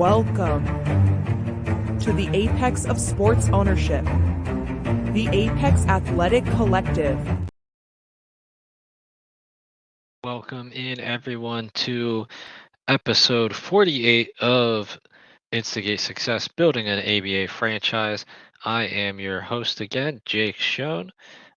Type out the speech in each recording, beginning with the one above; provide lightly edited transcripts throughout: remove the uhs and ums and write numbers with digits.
Welcome to the apex of sports ownership, the Apex Athletic Collective. Welcome in everyone to episode 48 of Instigate Success, Building an ABA Franchise. I am your host again, Jake Schoen.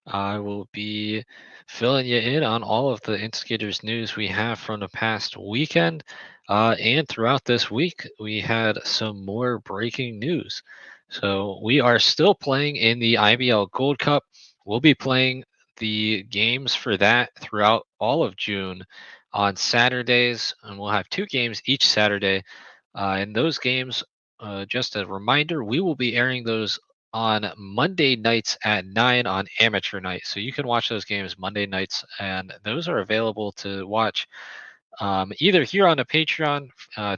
I will be filling you in on all of the Instigators news we have from the past weekend. And throughout this week, we had some more breaking news. So we are still playing in the IBL Gold Cup. We'll be playing the games for that throughout all of June on Saturdays, and we'll have 2 games each Saturday. And those games, just a reminder, we will be airing those on Monday nights at 9 on amateur night. So you can watch those games Monday nights, and those are available to watch either here on the Patreon.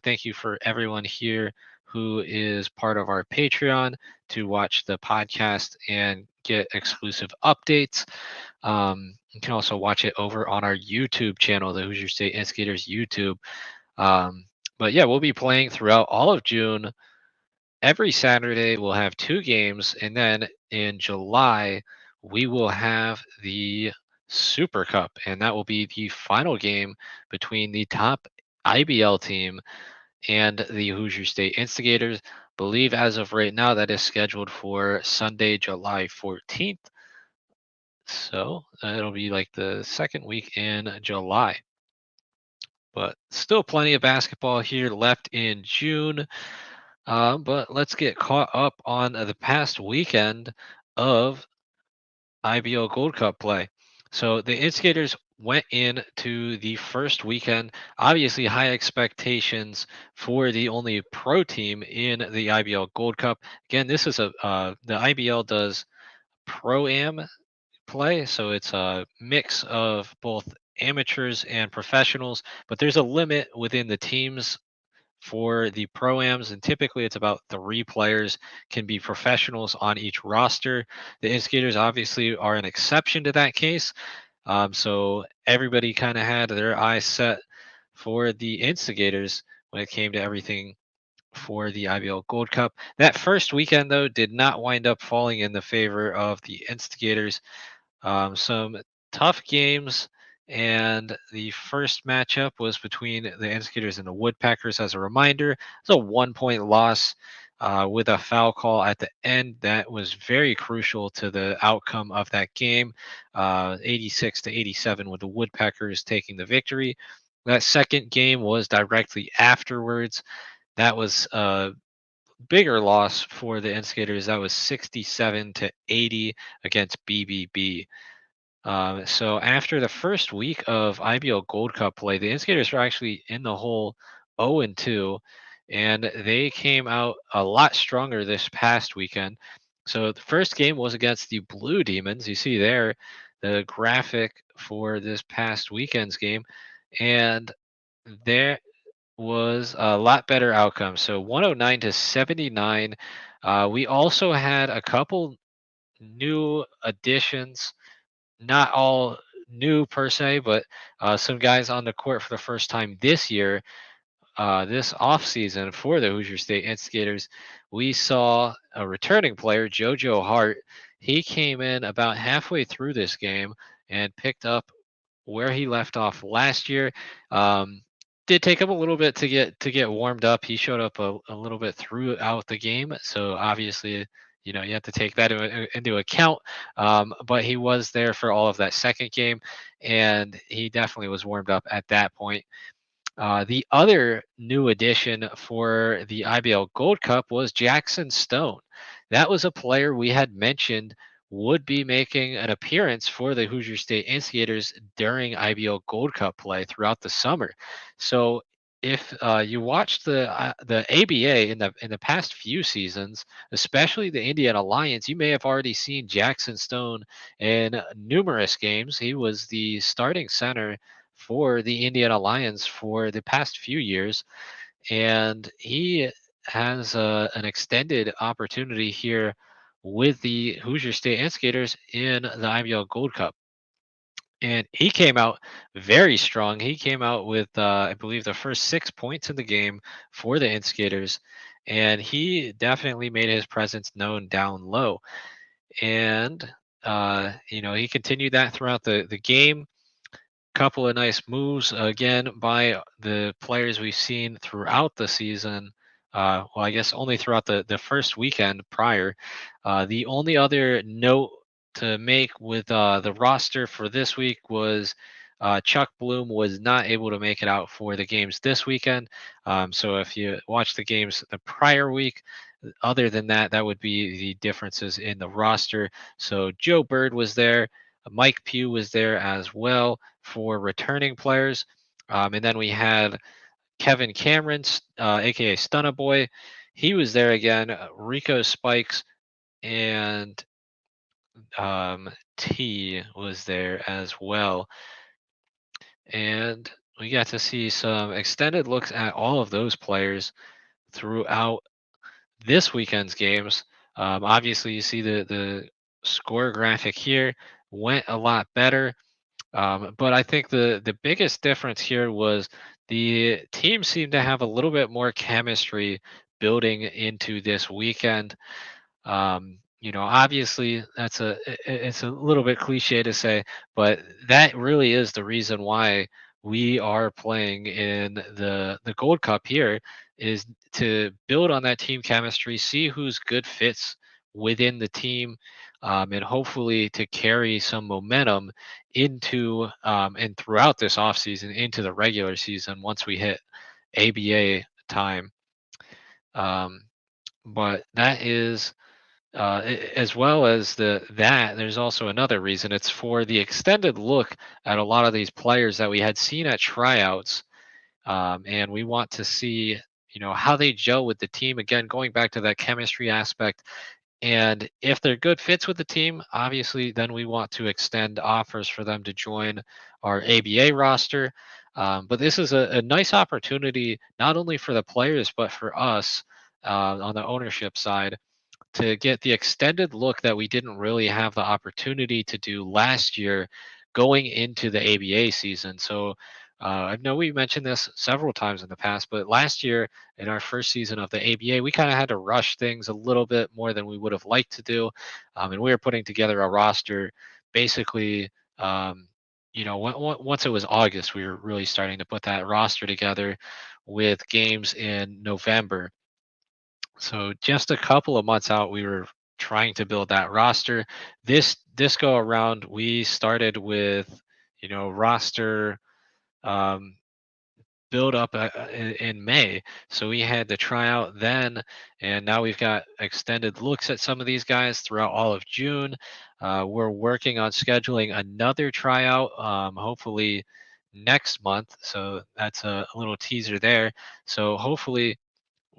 Thank you for everyone here who is part of our Patreon to watch the podcast and get exclusive updates. You can also watch it over on our YouTube channel, the Hoosier State Instigators YouTube. But yeah, we'll be playing throughout all of June. Every Saturday, we'll have 2 games. And then in July, we will have the Super Cup. And that will be the final game between the top IBL team and the Hoosier State Instigators. Believe as of right now that is scheduled for Sunday, July 14th. So it'll be like the second week in July. But still plenty of basketball here left in June. But let's get caught up on the past weekend of IBO Gold Cup play. So the Instigators went into the first weekend. Obviously, high expectations for the only pro team in the IBL Gold Cup. Again, this is the IBL does pro-am play, so it's a mix of both amateurs and professionals. But there's a limit within the teams for the pro-ams, and typically it's about 3 players can be professionals on each roster. The Instigators obviously are an exception to that case. So everybody kind of had their eyes set for the Instigators when it came to everything for the IBL Gold Cup. That first weekend, though, did not wind up falling in the favor of the Instigators. Some tough games, and the first matchup was between the Instigators and the Woodpeckers. As a reminder, it's a 1-point loss with a foul call at the end that was very crucial to the outcome of that game. 86 to 87, with the Woodpeckers taking the victory. That second game was directly afterwards. That was a bigger loss for the Instigators. That was 67 to 80 against BBB. So after the first week of IBL Gold Cup play, the Instigators were actually in the hole 0-2, and they came out a lot stronger this past weekend. So the first game was against the Blue Demons. You see there the graphic for this past weekend's game, and there was a lot better outcome. So 109 to 79. We also had a couple new additions, not all new per se, but some guys on the court for the first time this year, this offseason for the Hoosier State Instigators. We saw a returning player, JoJo Hart. He came in about halfway through this game and picked up where he left off last year. Did take him a little bit to get warmed up. He showed up a little bit throughout the game, so obviously, you have to take that into account. But he was there for all of that second game, and he definitely was warmed up at that point. The other new addition for the IBL Gold Cup was Jackson Stone. That was a player we had mentioned would be making an appearance for the Hoosier State Instigators during IBL Gold Cup play throughout the summer. So if you watched the ABA in the past few seasons, especially the Indiana Lions, you may have already seen Jackson Stone in numerous games. He was the starting center for the Indiana Lions for the past few years, and he has an extended opportunity here with the Hoosier State Instigators in the IBL Gold Cup. and he came out very strong. He came out with, I believe, the first 6 points in the game for the Instigators, and he definitely made his presence known down low. And he continued that throughout the game. Couple of nice moves again by the players we've seen throughout the season. Well, I guess only throughout the first weekend prior. The only other note to make with the roster for this week was Chuck Bloom was not able to make it out for the games this weekend. So if you watch the games the prior week, other than that, that would be the differences in the roster. So Joe Bird was there. Mike Pugh was there as well for returning players. And then we had Kevin Cameron, aka Stunna Boy. He was there again. Rico Spikes and T was there as well. And we got to see some extended looks at all of those players throughout this weekend's games. Obviously, you see the score graphic here went a lot better. But I think the biggest difference here was the team seemed to have a little bit more chemistry building into this weekend. Obviously it's a little bit cliche to say, but that really is the reason why we are playing in the Gold Cup here is to build on that team chemistry, see who's good fits within the team, and hopefully to carry some momentum into and throughout this offseason into the regular season once we hit ABA time. Um, but that is as well as there's also another reason. It's for the extended look at a lot of these players that we had seen at tryouts, and we want to see how they gel with the team. Again, going back to that chemistry aspect, and if they're good fits with the team, obviously, then we want to extend offers for them to join our ABA roster. But this is a nice opportunity not only for the players but for us on the ownership side to get the extended look that we didn't really have the opportunity to do last year going into the ABA season. So I know we mentioned this several times in the past, but last year in our first season of the ABA, we kind of had to rush things a little bit more than we would have liked to do. And we were putting together a roster basically. Once it was August, we were really starting to put that roster together with games in November. So just a couple of months out, we were trying to build that roster. This go around, we started with roster um, build up in May. So we had to try out then, and now we've got extended looks at some of these guys throughout all of June. We're working on scheduling another tryout, hopefully next month. So that's a little teaser there. So hopefully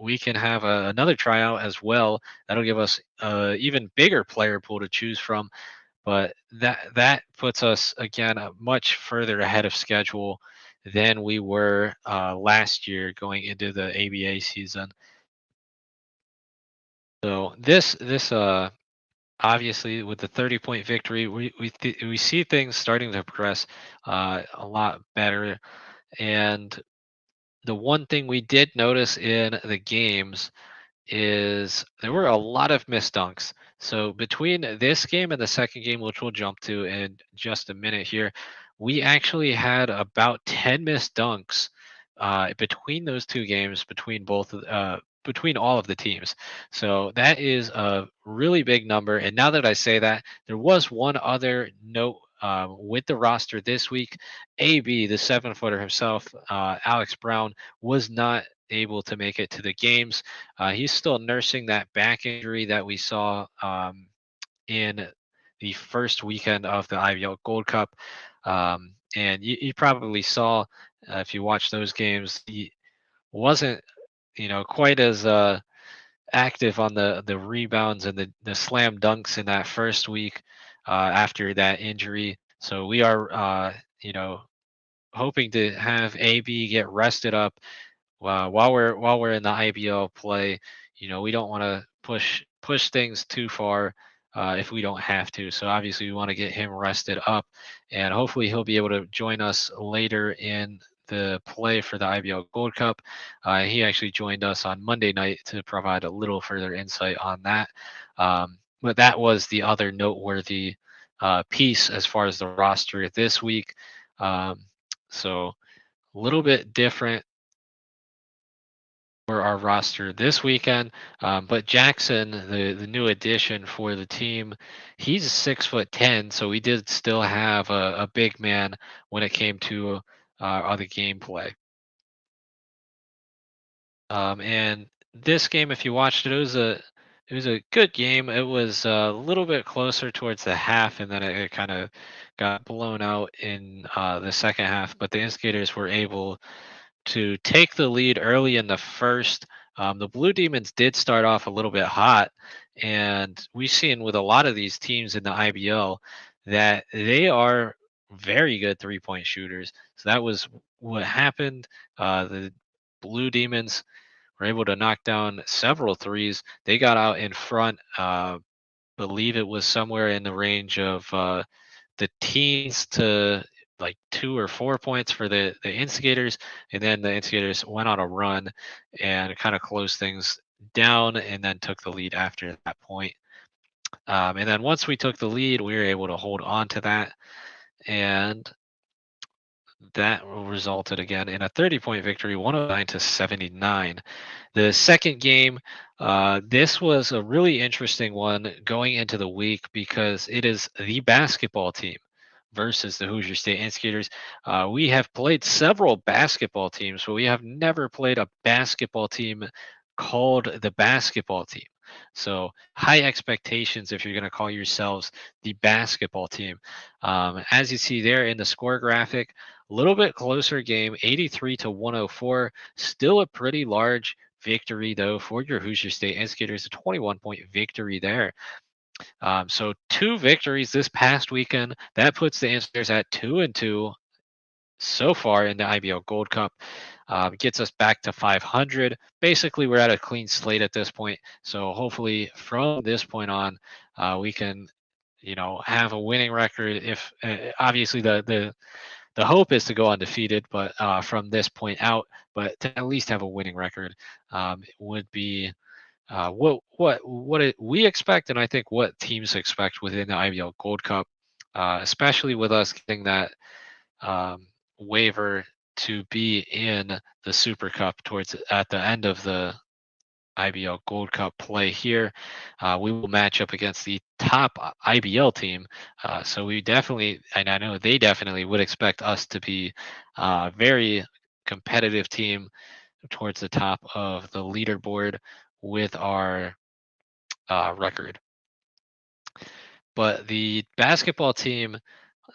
we can have another tryout as well. That'll give us even bigger player pool to choose from. But that puts us again much further ahead of schedule than we were last year going into the ABA season. So this obviously with the 30-point victory, we see things starting to progress a lot better. And the one thing we did notice in the games is there were a lot of missed dunks. So between this game and the second game, which we'll jump to in just a minute here, we actually had about 10 missed dunks between those two games, between all of the teams. So that is a really big number. And now that I say that, there was one other note with the roster this week. AB, the 7-footer himself, Alex Brown, was not able to make it to the games. He's still nursing that back injury that we saw in the first weekend of the IVL Gold Cup. And you probably saw if you watched those games, he wasn't quite as active on the rebounds and the slam dunks in that first week after that injury. So we are hoping to have AB get rested up while we're in the IBL play. We don't want to push things too far if we don't have to. So obviously we want to get him rested up, and hopefully he'll be able to join us later in the play for the IBL Gold Cup. He actually joined us on Monday night to provide a little further insight on that. But that was the other noteworthy piece as far as the roster this week. So a little bit different for our roster this weekend. But Jackson, the new addition for the team, he's 6'10", so we did still have a big man when it came to the gameplay. And this game, if you watched it, it was a good game. It was a little bit closer towards the half, and then it kind of got blown out in the second half. But the Instigators were able to take the lead early in the first. The Blue Demons did start off a little bit hot, and we've seen with a lot of these teams in the IBL that they are very good 3-point shooters. So that was what happened. The Blue Demons were able to knock down several threes. They got out in front. Believe it was somewhere in the range of the teens to like 2 or 4 points for the Instigators, and then the Instigators went on a run and kind of closed things down, and then took the lead after that point. And then once we took the lead, we were able to hold on to that, and that resulted again in a 30-point victory, 109-79. The second game, this was a really interesting one going into the week because it is the basketball team versus the Hoosier State Instigators. We have played several basketball teams, but we have never played a basketball team called the basketball team. So high expectations if you're going to call yourselves the basketball team. As you see there in the score graphic, a little bit closer game, 83-104. Still a pretty large victory though for your Hoosier State Instigators, a 21-point victory there. So 2 victories this past weekend. That puts the Instigators at 2-2 so far in the IBL Gold Cup. Gets us back to 500. Basically, we're at a clean slate at this point. So hopefully, from this point on, we can, have a winning record. If obviously the hope is to go undefeated, but from this point out, but to at least have a winning record would be we expect, and I think what teams expect within the IBL Gold Cup, especially with us getting that waiver to be in the Super Cup towards at the end of the IBL Gold Cup play here. We will match up against the top IBL team. So we definitely, and I know they definitely would expect us to be a very competitive team towards the top of the leaderboard with our record. But the basketball team,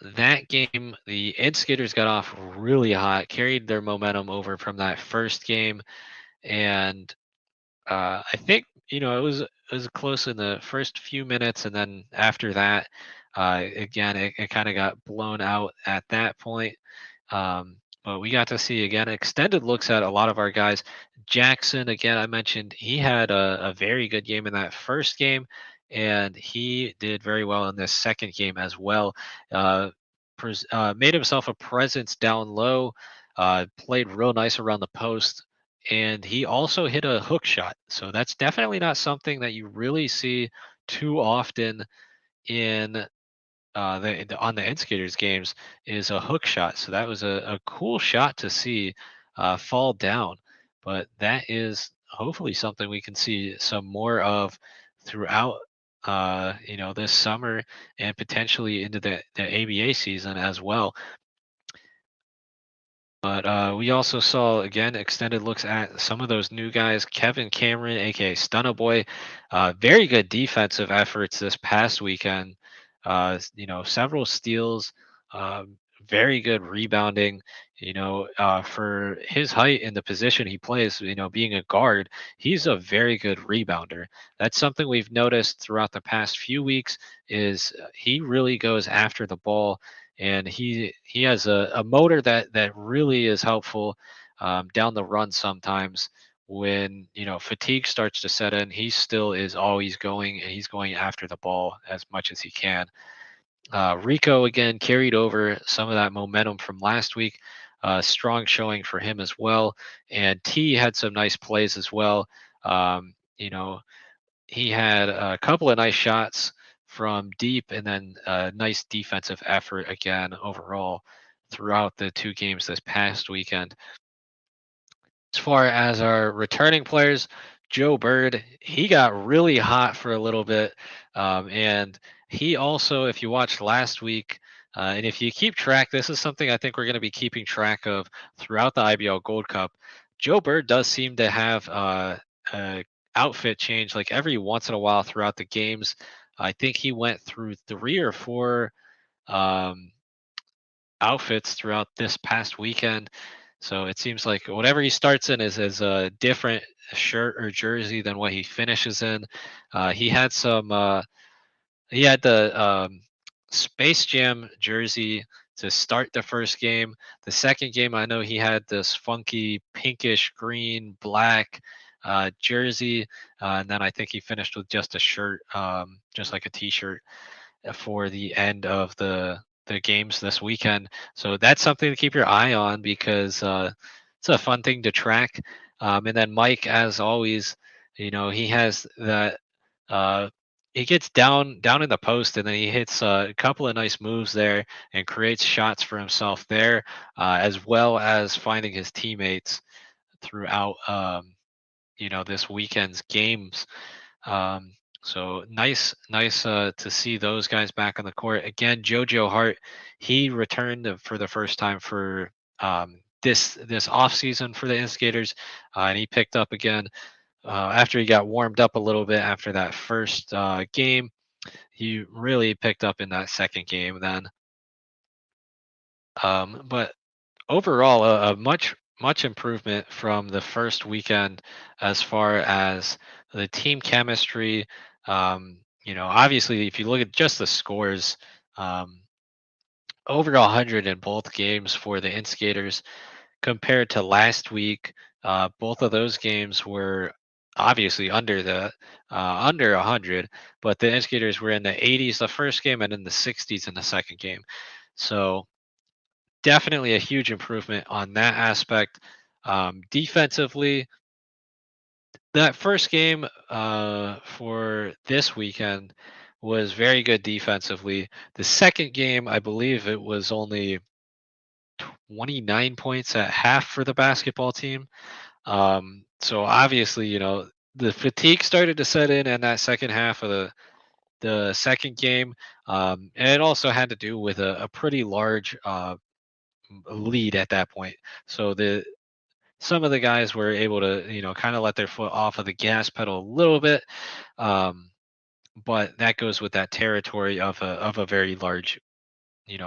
that game, the Instigators got off really hot, carried their momentum over from that first game, and I think it was close in the first few minutes, and then after that, again it kind of got blown out at that point. But we got to see again extended looks at a lot of our guys. Jackson, again, I mentioned he had a very good game in that first game, and he did very well in this second game as well. Made himself a presence down low, played real nice around the post, and he also hit a hook shot. So that's definitely not something that you really see too often in on the Instigators games is a hook shot. So that was a cool shot to see fall down. But that is hopefully something we can see some more of throughout this summer and potentially into the ABA season as well. But we also saw, again, extended looks at some of those new guys. Kevin Cameron, aka Stunna Boy, very good defensive efforts this past weekend. Several steals, very good rebounding. For his height and the position he plays, being a guard, he's a very good rebounder. That's something we've noticed throughout the past few weeks. Is he really goes after the ball, and he has a motor that really is helpful down the run sometimes when fatigue starts to set in, he still is always going, and he's going after the ball as much as he can. Rico again carried over some of that momentum from last week. Strong showing for him as well. And T had some nice plays as well. He had a couple of nice shots from deep, and then a nice defensive effort again overall throughout the two games this past weekend. As far as our returning players, Joe Bird, he got really hot for a little bit. And he also, if you watched last week, and if you keep track, this is something I think we're going to be keeping track of throughout the IBL Gold Cup. Joe Bird does seem to have a outfit change like every once in a while throughout the games. I think he went through 3 or 4 um, outfits throughout this past weekend. So it seems like whatever he starts in is a different shirt or jersey than what he finishes in. He had some. He had the Space Jam jersey to start the first game. The second game, I know he had this funky pinkish green black jersey, and then I think he finished with just a shirt, just like a T-shirt for the end of the games this weekend. So that's something to keep your eye on because it's a fun thing to track. And then Mike, as always, he has that. Uh, he gets down in the post, and then he hits a couple of nice moves there and creates shots for himself there, as well as finding his teammates throughout this weekend's games. Um, so nice to see those guys back on the court again. JoJo Hart, he returned for the first time for this off season for the Instigators, and he picked up again after he got warmed up a little bit after that first game. He really picked up in that second game then. But overall, a much improvement from the first weekend as far as the team chemistry. Obviously, if you look at just the scores, um, over 100 in both games for the Instigators compared to last week. Both of those games were obviously under 100, but the Instigators were in the 80s the first game and in the 60s in the second game. So definitely a huge improvement on that aspect. Defensively, that first game for this weekend was very good defensively. The second game, I believe it was only 29 points at half for the basketball team. So obviously, the fatigue started to set in that second half of the second game. And it also had to do with a pretty large lead at that point. So some of the guys were able to, kind of let their foot off of the gas pedal a little bit. Um, but that goes with that territory of a very large,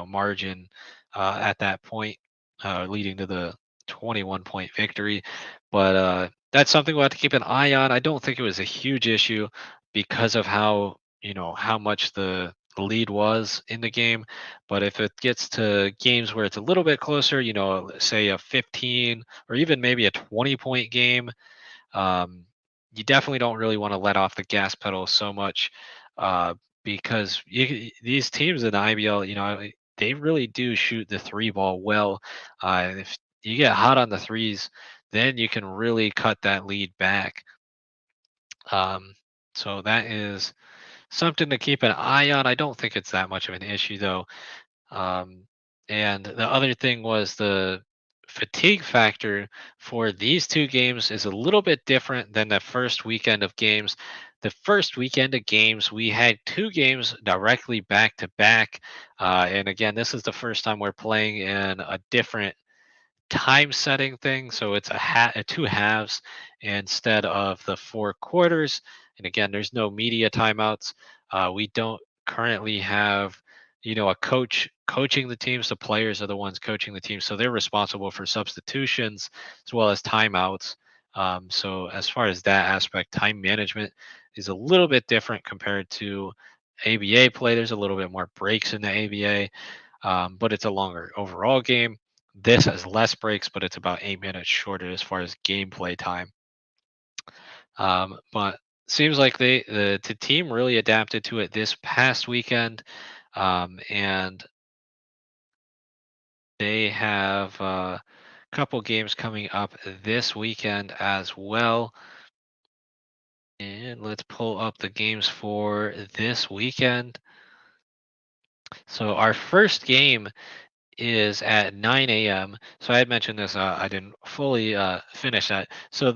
margin at that point, leading to the 21-point victory. But that's something we'll have to keep an eye on. I don't think it was a huge issue because of how much the lead was in the game. But if it gets to games where it's a little bit closer, say a 15 or even maybe a 20-point game, um, you definitely don't really want to let off the gas pedal so much because these teams in the IBL, they really do shoot the three ball well. If you get hot on the threes, then you can really cut that lead back. Um, so that is something to keep an eye on. I don't think it's that much of an issue though. Um, and the other thing was the fatigue factor for these two games is a little bit different than the first weekend of games. The first weekend of games, we had two games directly back to back. And again, this is the first time we're playing in a different time setting thing. So it's two halves instead of the 4 quarters. And again, there's no media timeouts. We don't currently have, a coach coaching the teams. The players are the ones coaching the team. So they're responsible for substitutions as well as timeouts. So as far as that aspect, time management is a little bit different compared to ABA play. There's a little bit more breaks in the ABA, but it's a longer overall game. This has less breaks, but it's about 8 minutes shorter as far as gameplay time. But seems like the team really adapted to it this past weekend, and they have a couple games coming up this weekend as well. And let's pull up the games for this weekend. So our first game is at 9 a.m. So I had mentioned this. I didn't fully finish that. So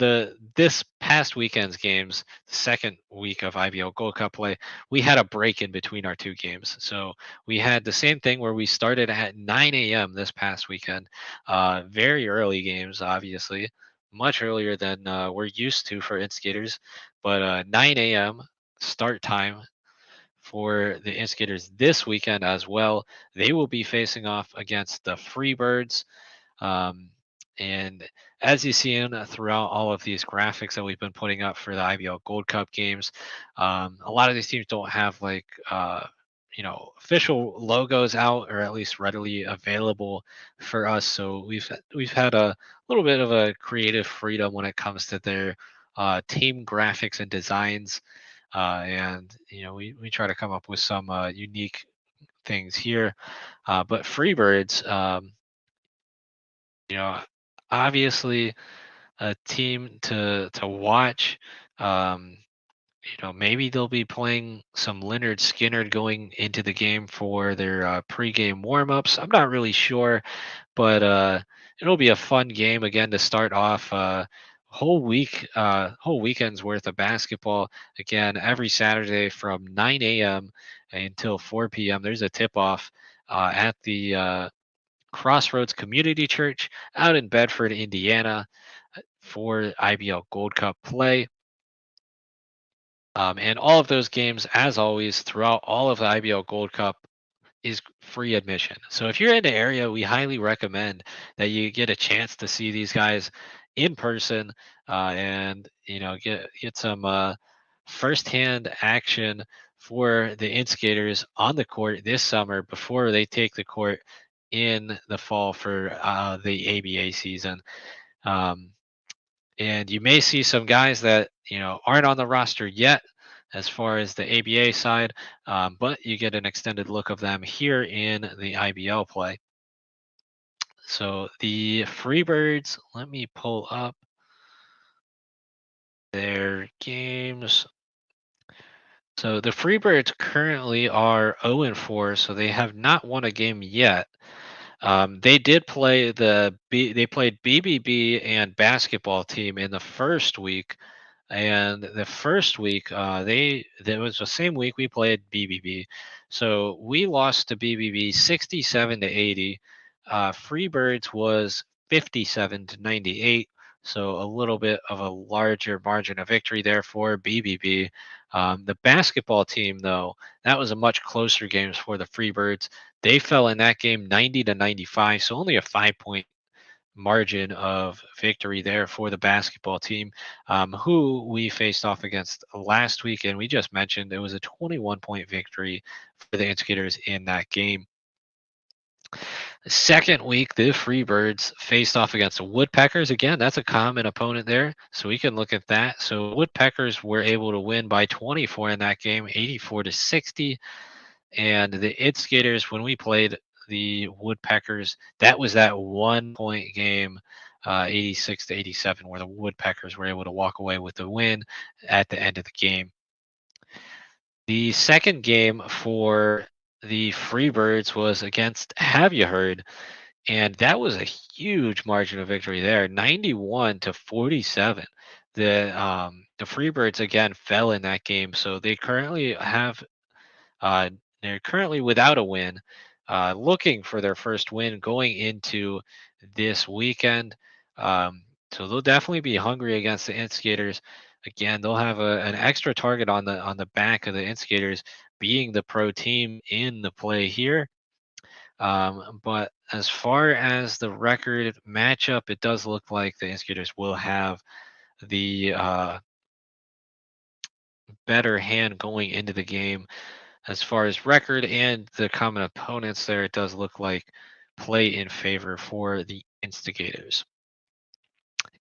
this past weekend's games, the second week of IBL Gold Cup play, we had a break in between our two games. So we had the same thing where we started at 9 a.m. this past weekend. Very early games, obviously, much earlier than we're used to for Instigators. But 9 a.m. start time for the Instigators this weekend as well. They will be facing off against the Freebirds. Um, and as you see throughout all of these graphics that we've been putting up for the IBL Gold Cup games, a lot of these teams don't have official logos out or at least readily available for us. So we've had a little bit of a creative freedom when it comes to their team graphics and designs. And we try to come up with some unique things here. But Freebirds, you know, obviously a team to watch. Um, maybe they'll be playing some Leonard Skinner going into the game for their pregame warmups. I'm not really sure, but it'll be a fun game again to start off. Whole weekend's worth of basketball again every Saturday from 9 a.m. until 4 p.m. There's a tip off at the Crossroads Community Church out in Bedford, Indiana, for IBL Gold Cup play. And all of those games, as always, throughout all of the IBL Gold Cup, is free admission. So if you're in the area, we highly recommend that you get a chance to see these guys in person, and get some firsthand action for the Instigators on the court this summer before they take the court in the fall for the ABA season. Um, and you may see some guys that aren't on the roster yet as far as the ABA side, but you get an extended look of them here in the IBL play. So the Freebirds, let me pull up their games. So the Freebirds currently are 0-4, so they have not won a game yet. They did play they played BBB and basketball team in the first week, and the first week that was the same week we played BBB, so we lost to BBB 67-80. Freebirds was 57-98, so a little bit of a larger margin of victory there for BBB. The basketball team, though, that was a much closer game for the Freebirds. They fell in that game 90-95, so only a 5 point margin of victory there for the basketball team, who we faced off against last week. And we just mentioned it was a 21-point victory for the Instigators in that game. The second week, the Freebirds faced off against the Woodpeckers. Again, that's a common opponent there, so we can look at that. So Woodpeckers were able to win by 24 in that game, 84-60. And the Instigators, when we played the Woodpeckers, that was that 1 point game, 86-87, where the Woodpeckers were able to walk away with the win at the end of the game. The second game for the Freebirds was against Have You Heard, and that was a huge margin of victory there, 91-47. The Freebirds again fell in that game, so uh, they're currently without a win, looking for their first win going into this weekend. So they'll definitely be hungry against the Instigators. Again, they'll have an extra target on the back of the Instigators, being the pro team in the play here. But as far as the record matchup, it does look like the Instigators will have the better hand going into the game. As far as record and the common opponents there, it does look like play in favor for the Instigators.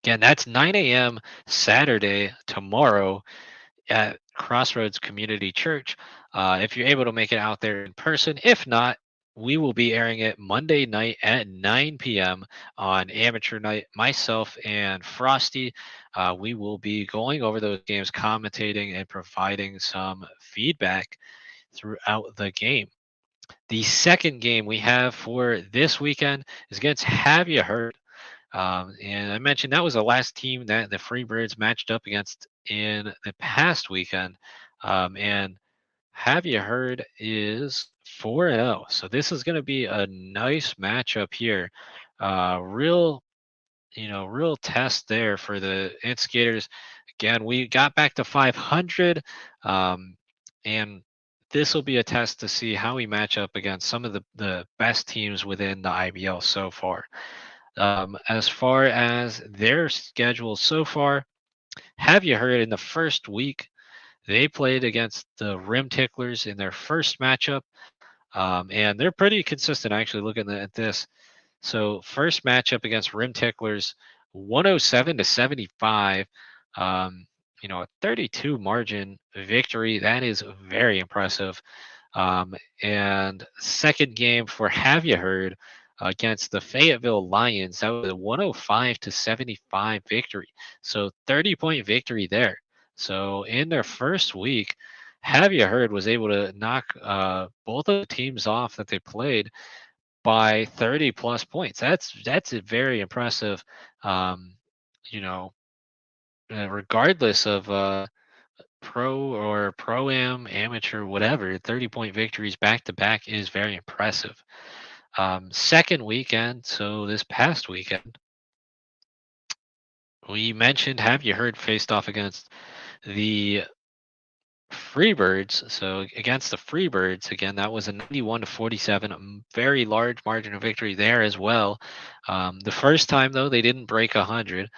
Again, that's 9 a.m. Saturday tomorrow at Crossroads Community Church. If you're able to make it out there in person, if not, we will be airing it Monday night at 9 p.m. on Amateur Night. Myself and Frosty, we will be going over those games, commentating, and providing some feedback throughout the game. The second game we have for this weekend is against Have You Heard? And I mentioned that was the last team that the Freebirds matched up against in the past weekend. And Have You Heard is 4-0. So this is going to be a nice matchup here. Real, real test there for the Instigators. Again, we got back to 500. And this will be a test to see how we match up against some of the best teams within the IBL so far. As far as their schedule so far, Have You Heard in the first week, they played against the Rim Ticklers in their first matchup. And they're pretty consistent actually looking at this. So first matchup against Rim Ticklers, 107-75. A 32 margin victory. That is very impressive. And second game for Have You Heard against the Fayetteville Lions, that was a 105-75 victory. So 30-point victory there. So in their first week, Have You Heard was able to knock both of the teams off that they played by 30 plus points. That's a very impressive. Um, you know, Regardless of pro or pro am, amateur, whatever, 30-point victories back to back is very impressive. Second weekend, so this past weekend, we mentioned Have You Heard faced off against the Freebirds. So against the Freebirds, again, that was a 91-47, very large margin of victory there as well. The first time though, they didn't break 100,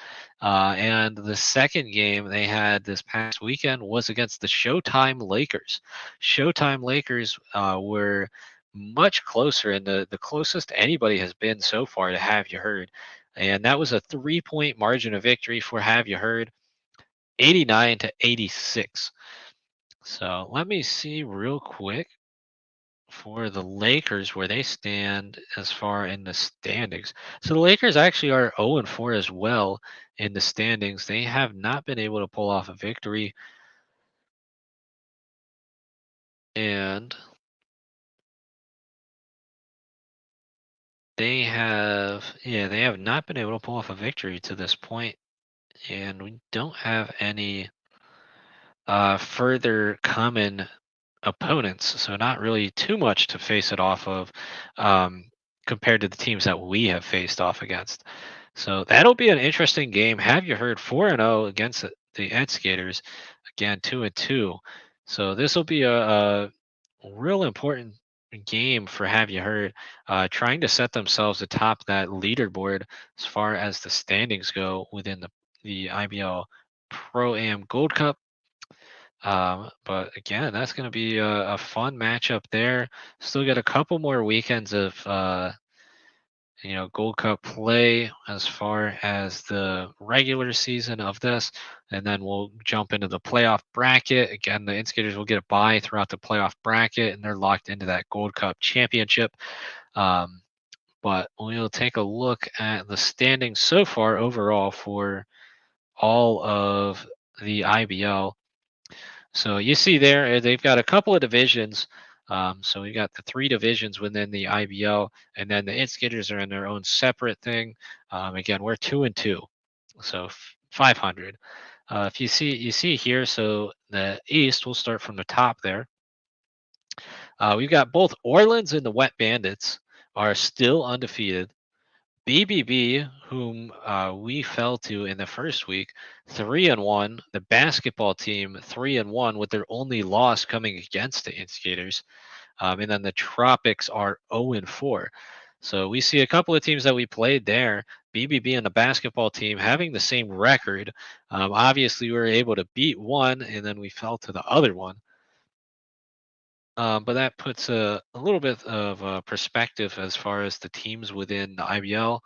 and the second game they had this past weekend was against the Showtime Lakers. Showtime Lakers were much closer, and the closest anybody has been so far to Have You Heard, and that was a 3-point margin of victory for Have You Heard, 89-86. So let me see real quick for the Lakers where they stand as far in the standings. So the Lakers actually are 0-4 as well in the standings. They have not been able to pull off a victory. And they have not been able to pull off a victory to this point. And we don't have any further common opponents, so not really too much to face it off of um, compared to the teams that we have faced off against. So that'll be an interesting game. Have You Heard 4-0 against the Instigators, again 2-2. So this will be a real important game for Have You Heard, trying to set themselves atop that leaderboard as far as the standings go within the IBL Pro Am Gold Cup. But again, that's going to be a fun matchup there. Still got a couple more weekends of Gold Cup play as far as the regular season of this, and then we'll jump into the playoff bracket. Again, the Instigators will get a bye throughout the playoff bracket, and they're locked into that Gold Cup championship. Um, but we'll take a look at the standings so far overall for all of the IBL. So you see there, they've got a couple of divisions. So we got the 3 divisions within the IBL, and then the Instigators are in their own separate thing. Again, we're 2-2, so 500. If you see here, so the East, we'll start from the top there. We've got both Orleans and the Wet Bandits are still undefeated. BBB, whom we fell to in the first week, 3-1. The basketball team 3-1 with their only loss coming against the Instigators, and then the Tropics are 0-4. So we see a couple of teams that we played there. BBB and the basketball team having the same record. Obviously, we were able to beat one, and then we fell to the other one. But that puts a little bit of perspective as far as the teams within the IBL.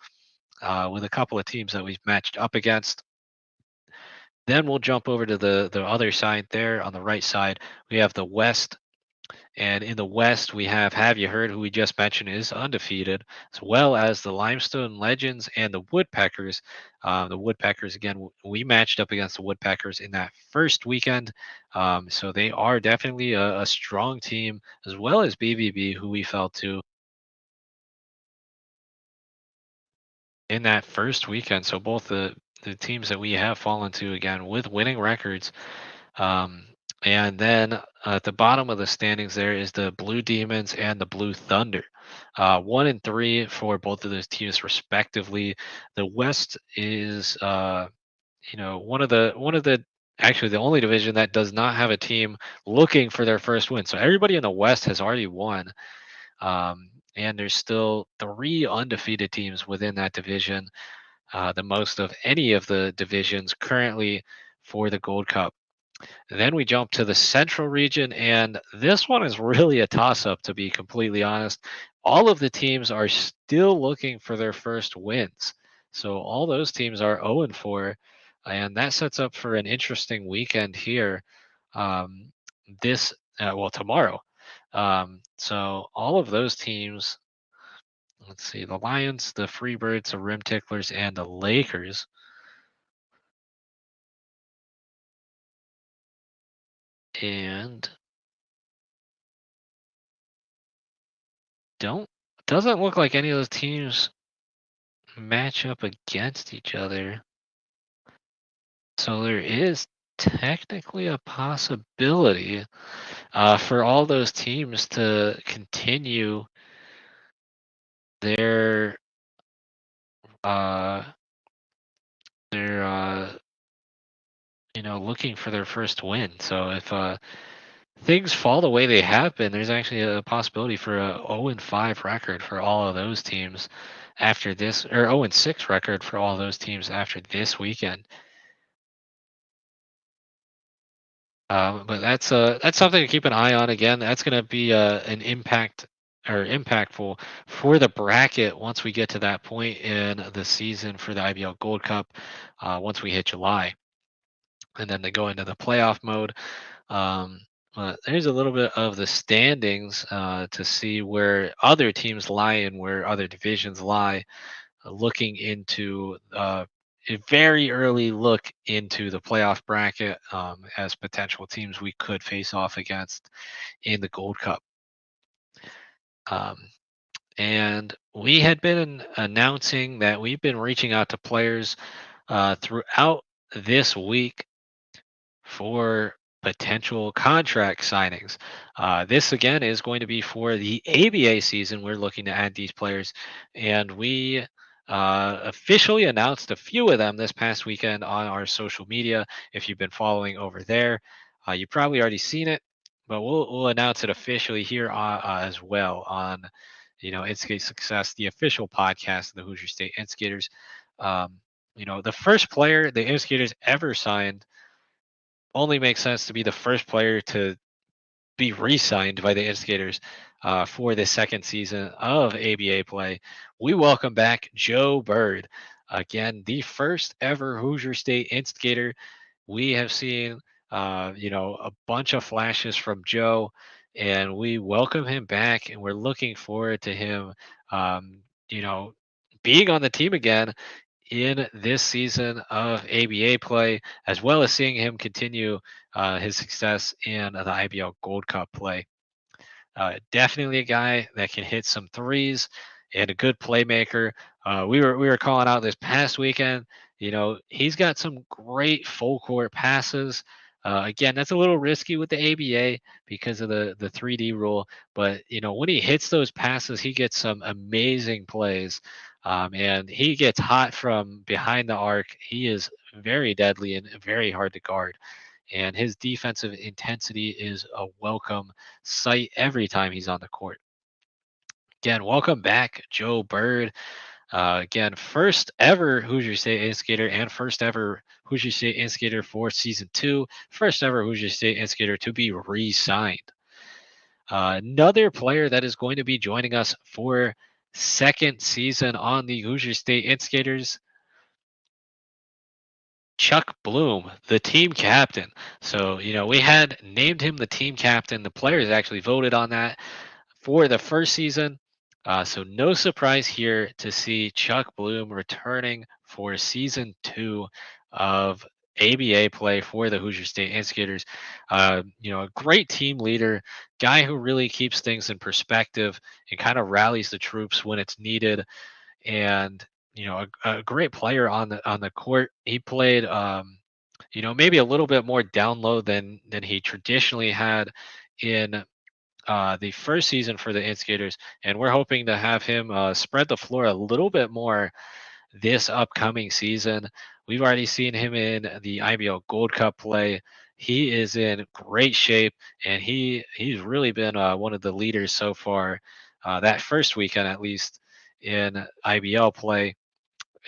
with a couple of teams that we've matched up against. Then we'll jump over to the other side there on the right side. We have the West. And in the West, we have you heard, who we just mentioned is undefeated, as well as the Limestone Legends and the Woodpeckers. The Woodpeckers, again, we matched up against the Woodpeckers in that first weekend. So they are definitely a strong team, as well as BBB, who we fell to in that first weekend. So both the teams that we have fallen to, again, with winning records. Um, and then at the bottom of the standings, there is the Blue Demons and the Blue Thunder. 1 and 3 for both of those teams, respectively. The West is, one of the actually the only division that does not have a team looking for their first win. So everybody in the West has already won. And there's still 3 undefeated teams within that division, the most of any of the divisions currently for the Gold Cup. Then we jump to the Central region, and this one is really a toss up, to be completely honest. All of the teams are still looking for their first wins. So all those teams are 0 and 4, and that sets up for an interesting weekend here. Um, tomorrow. So all of those teams, let's see, the Lions, the Freebirds, the Rim Ticklers, and the Lakers. And don't doesn't look like any of those teams match up against each other. So there is technically a possibility for all those teams to continue their uh, their looking for their first win. So if things fall the way they have been, there's actually a possibility for a 0 and 5 record for all of those teams after this, or 0 and 6 record for all those teams after this weekend. But that's something to keep an eye on. Again, that's going to be an impact or impactful for the bracket once we get to that point in the season for the IBL Gold Cup. Once we hit July, and then they go into the playoff mode. Um, there's a little bit of the standings to see where other teams lie and where other divisions lie, looking into a very early look into the playoff bracket as potential teams we could face off against in the Gold Cup. Um, and we had been announcing that we've been reaching out to players throughout this week for potential contract signings. This again is going to be for the ABA season. We're looking to add these players, and we officially announced a few of them this past weekend on our social media. If you've been following over there, you've probably already seen it, but we'll announce it officially here as well on Instigate Success, the official podcast of the Hoosier State Instigators. The first player the Instigators ever signed only makes sense to be the first player to be re-signed by the Instigators for the second season of ABA play. We welcome back Joe Bird. Again, the first ever Hoosier State Instigator. We have seen, a bunch of flashes from Joe, and we welcome him back, and we're looking forward to him, um, you know, being on the team again in this season of ABA play, as well as seeing him continue his success in the IBL Gold Cup play. Definitely a guy that can hit some threes and a good playmaker. We were calling out this past weekend. He's got some great full court passes. Again, that's a little risky with the ABA because of the 3D rule. But when he hits those passes, he gets some amazing plays, and he gets hot from behind the arc. He is very deadly and very hard to guard, and his defensive intensity is a welcome sight every time he's on the court. Again, welcome back, Joe Bird. Again, first ever Hoosier State Instigator and first ever Hoosier State Instigator for season 2. First ever Hoosier State Instigator to be re-signed. Another player that is going to be joining us for second season on the Hoosier State Instigators, Chuck Bloom, the team captain. So, we had named him the team captain. The players actually voted on that for the first season. So, no surprise here to see Chuck Bloom returning for season 2 of ABA play for the Hoosier State Instigators. A great team leader, guy who really keeps things in perspective and kind of rallies the troops when it's needed, and a great player on the court. He played maybe a little bit more down low than he traditionally had in the first season for the Instigators, and we're hoping to have him spread the floor a little bit more this upcoming season. We've already seen him in the IBL Gold Cup play. He is in great shape, and he's really been one of the leaders so far, that first weekend at least, in IBL play.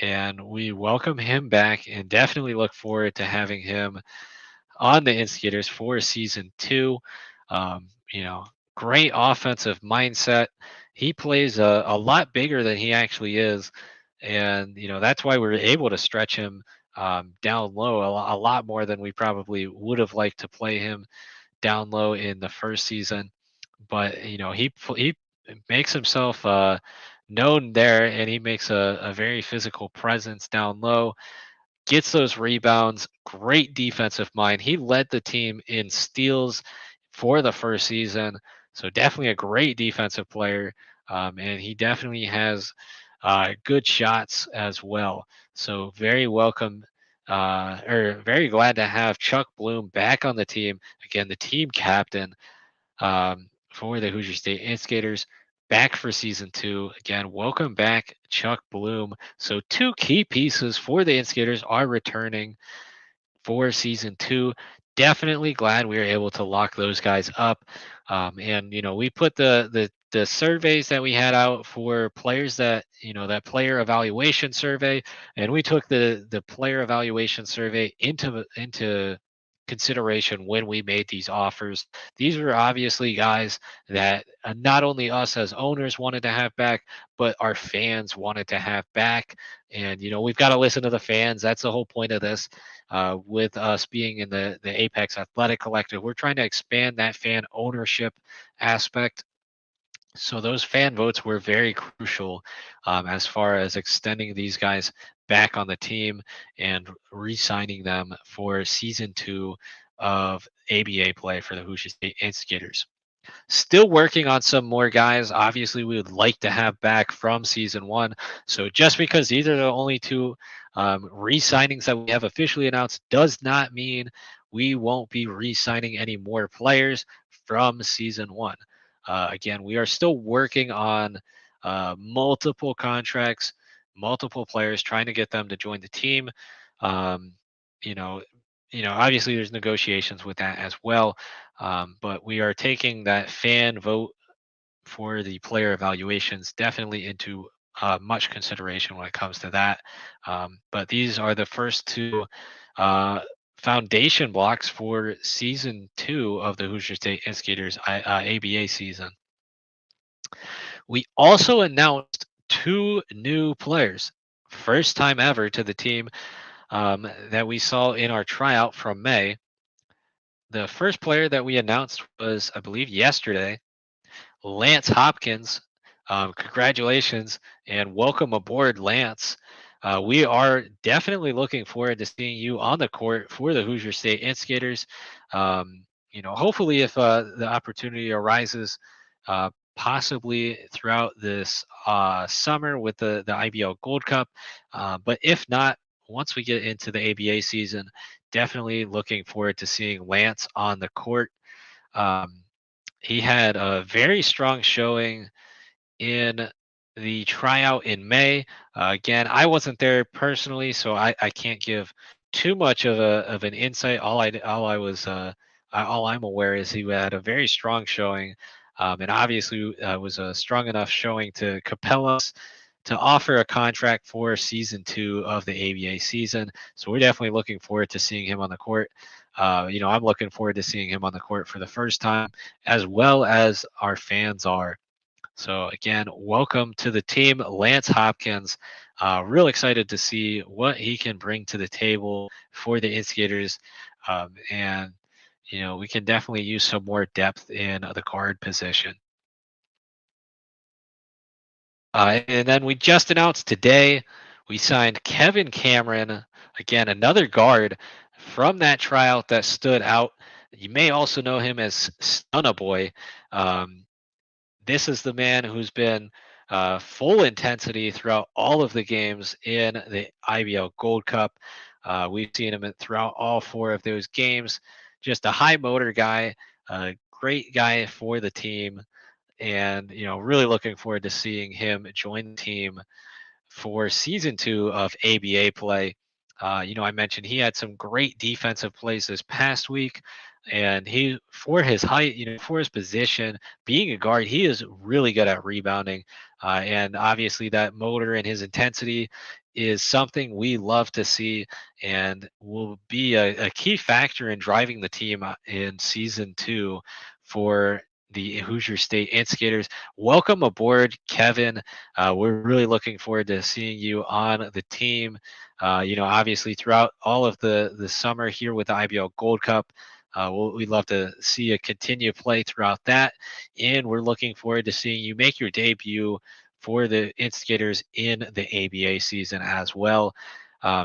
And we welcome him back and definitely look forward to having him on the Instigators for season 2. Um, you know, Great offensive mindset. He plays a lot bigger than he actually is, and that's why we were able to stretch him down low a lot more than we probably would have liked to play him down low in the first season. But he makes himself known there, and he makes a very physical presence down low, gets those rebounds, great defensive mind. He led the team in steals for the first season, so definitely a great defensive player, and he definitely has good shots as well. So very welcome, or very glad to have Chuck Bloom back on the team again, the team captain for the Hoosier State Instigators, back for season 2. Again, welcome back, Chuck Bloom. So, two key pieces for the Instigators are returning for season 2. Definitely glad we were able to lock those guys up. And we put the surveys that we had out for players, that player evaluation survey, and we took the player evaluation survey into consideration when we made these offers. These were obviously guys that not only us as owners wanted to have back, but our fans wanted to have back. And we've got to listen to the fans. That's the whole point of this. With us being in the Apex Athletic Collective, we're trying to expand that fan ownership aspect. So those fan votes were very crucial as far as extending these guys back on the team and re-signing them for season 2 of ABA play for the Hoosier State Instigators. Still working on some more guys. Obviously, we would like to have back from season 1. So just because these are the only two re-signings that we have officially announced does not mean we won't be re-signing any more players from season 1. Again, we are still working on multiple contracts, multiple players, trying to get them to join the team. Um, you know, obviously there's negotiations with that as well. But we are taking that fan vote for the player evaluations definitely into much consideration when it comes to that. But these are the first two uh, foundation blocks for season 2 of the Hoosier State Instigators ABA season. We also announced 2 new players, first time ever to the team, that we saw in our tryout from May. The first player that we announced was, I believe, yesterday, Lance Hopkins. Congratulations and welcome aboard, Lance. We are definitely looking forward to seeing you on the court for the Hoosier State Instigators. Hopefully, if the opportunity arises, possibly throughout this summer with the IBL Gold Cup. But if not, once we get into the ABA season, definitely looking forward to seeing Lance on the court. Um, he had a very strong showing in the tryout in May. Again, I wasn't there personally, so I can't give too much of an insight. All I'm aware is he had a very strong showing, and obviously was a strong enough showing to compel us to offer a contract for season 2 of the ABA season. So we're definitely looking forward to seeing him on the court. I'm looking forward to seeing him on the court for the first time, as well as our fans are. So again, welcome to the team, Lance Hopkins. Real excited to see what he can bring to the table for the Instigators, and we can definitely use some more depth in the guard position. And then we just announced today we signed Kevin Cameron, again, another guard from that tryout that stood out. You may also know him as Stunna Boy. Um, this is the man who's been full intensity throughout all of the games in the IBL Gold Cup. We've seen him throughout all four of those games. Just a high motor guy, a great guy for the team, and really looking forward to seeing him join the team for season two of ABA play. I mentioned he had some great defensive plays this past week, and he, for his height, for his position, being a guard, he is really good at rebounding, and obviously that motor and his intensity is something we love to see, and will be a key factor in driving the team in season two for the Hoosier State Instigators. Welcome aboard, Kevin. We're really looking forward to seeing you on the team. Obviously throughout all of the summer here with the IBL Gold Cup, we'd love to see you continue play throughout that, and we're looking forward to seeing you make your debut for the Instigators in the ABA season as well.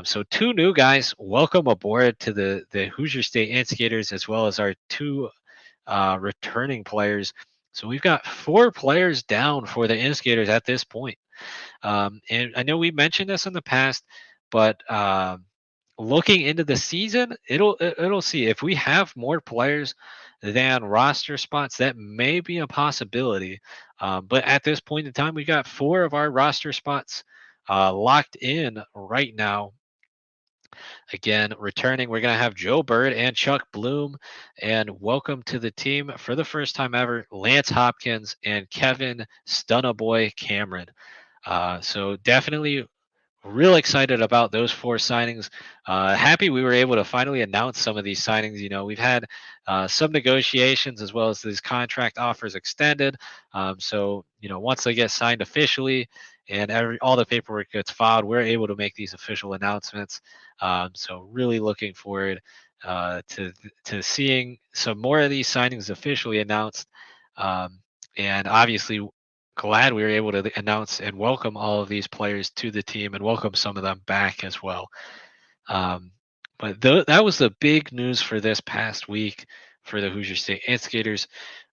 So two new guys, welcome aboard to the Hoosier State Instigators, as well as our two returning players. So we've got four players down for the Instigators at this point. And I know we mentioned this in the past, but looking into the season, it'll see if we have more players than roster spots. That may be a possibility, but at this point in time, we got four of our roster spots locked in right now. Again, returning, we're going to have Joe Bird and Chuck Bloom. And welcome to the team for the first time ever, Lance Hopkins and Kevin Stunnaboy Cameron. So definitely real excited about those four signings. Happy we were able to finally announce some of these signings. We've had some negotiations as well as these contract offers extended. So once they get signed officially and all the paperwork gets filed, we're able to make these official announcements. So really looking forward to seeing some more of these signings officially announced. And obviously glad we were able to announce and welcome all of these players to the team and welcome some of them back as well. But that was the big news for this past week for the Hoosier State Instigators.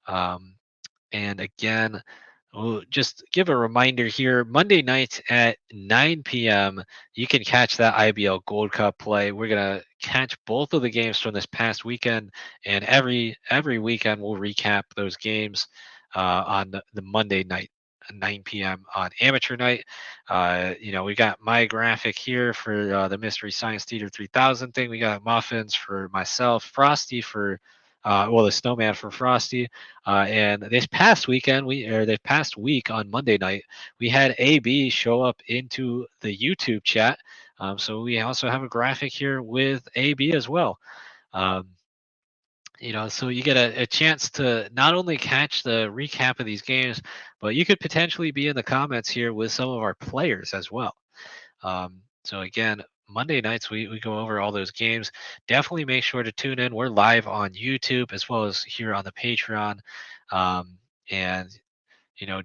And again, we'll just give a reminder here, Monday night at 9 p.m., you can catch that IBL Gold Cup play. We're going to catch both of the games from this past weekend, and every weekend we'll recap those games on the Monday night. 9 p.m. on amateur night. We got my graphic here for the Mystery Science Theater 3000 thing. We got muffins for myself, Frosty for the snowman for Frosty. And this past week on Monday night, we had AB show up into the YouTube chat. So we also have a graphic here with AB as well. So you get a chance to not only catch the recap of these games, but you could potentially be in the comments here with some of our players as well. So again, Monday nights we go over all those games. Definitely make sure to tune in. We're live on YouTube as well as here on the Patreon. And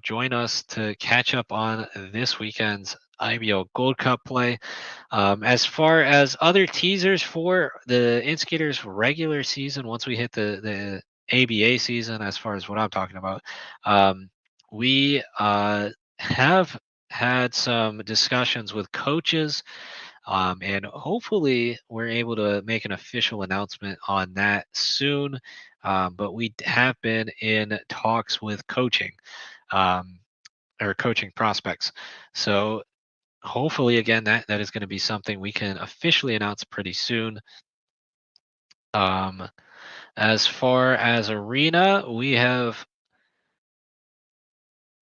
join us to catch up on this weekend's IBL Gold Cup play. As far as other teasers for the Instigators regular season, once we hit the ABA season, as far as what I'm talking about, we have had some discussions with coaches, and hopefully we're able to make an official announcement on that soon. But we have been in talks with coaching, or coaching prospects. So hopefully, again, that is going to be something we can officially announce pretty soon. As far as arena, we have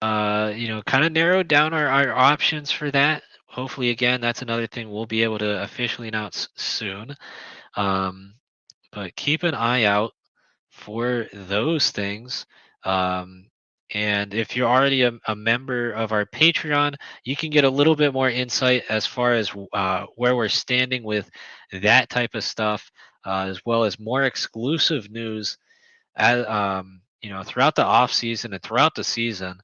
kind of narrowed down our options for that. Hopefully, again, that's another thing we'll be able to officially announce soon. But keep an eye out for those things. And if you're already a member of our Patreon, you can get a little bit more insight as far as where we're standing with that type of stuff, as well as more exclusive news as throughout the off season and throughout the season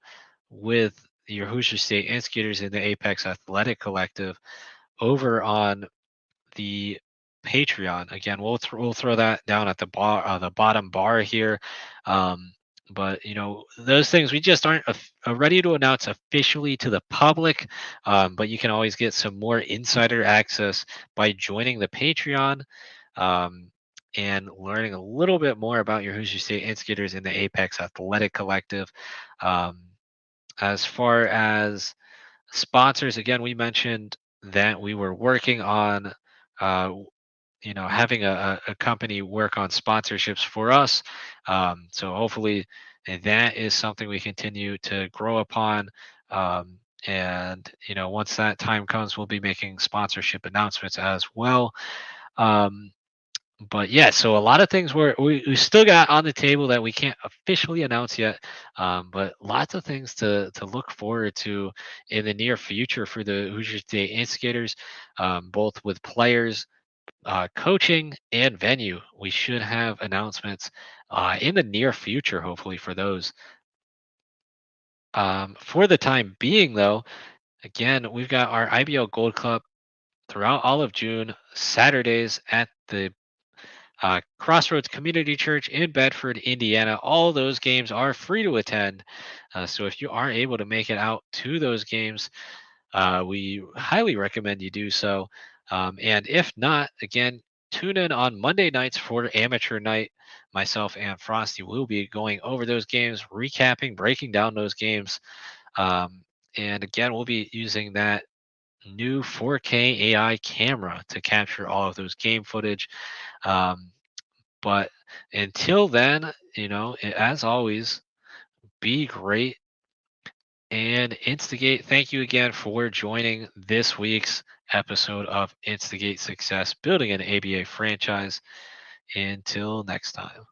with your Hoosier State Instigators in the Apex Athletic Collective over on the Patreon. Again, we'll throw that down at the bottom bar here. Um, but those things we just aren't ready to announce officially to the public. But you can always get some more insider access by joining the Patreon. Um, and learning a little bit more about your Hoosier State Instigators in the Apex Athletic Collective. Um, as far as sponsors, again, we mentioned that we were working on uh, having a company work on sponsorships for us. So hopefully that is something we continue to grow upon. And once that time comes, we'll be making sponsorship announcements as well. um, but yeah, so a lot of things we still got on the table that we can't officially announce yet, but lots of things to look forward to in the near future for the Hoosier State Instigators, both with players, coaching, and venue. We should have announcements in the near future, hopefully for those. For the time being, though, again, we've got our IBL Gold Club throughout all of June, Saturdays at the Crossroads Community Church in Bedford, Indiana. All those games are free to attend. So if you are able to make it out to those games, we highly recommend you do so. And if not, again, tune in on Monday nights for amateur night. Myself and Frosty will be going over those games, recapping, breaking down those games. Um, and again, we'll be using that new 4K AI camera to capture all of those game footage. Um, but until then, as always, be great and Instigate. Thank you again for joining this week's episode of Instigate Success, building an ABA franchise. Until next time.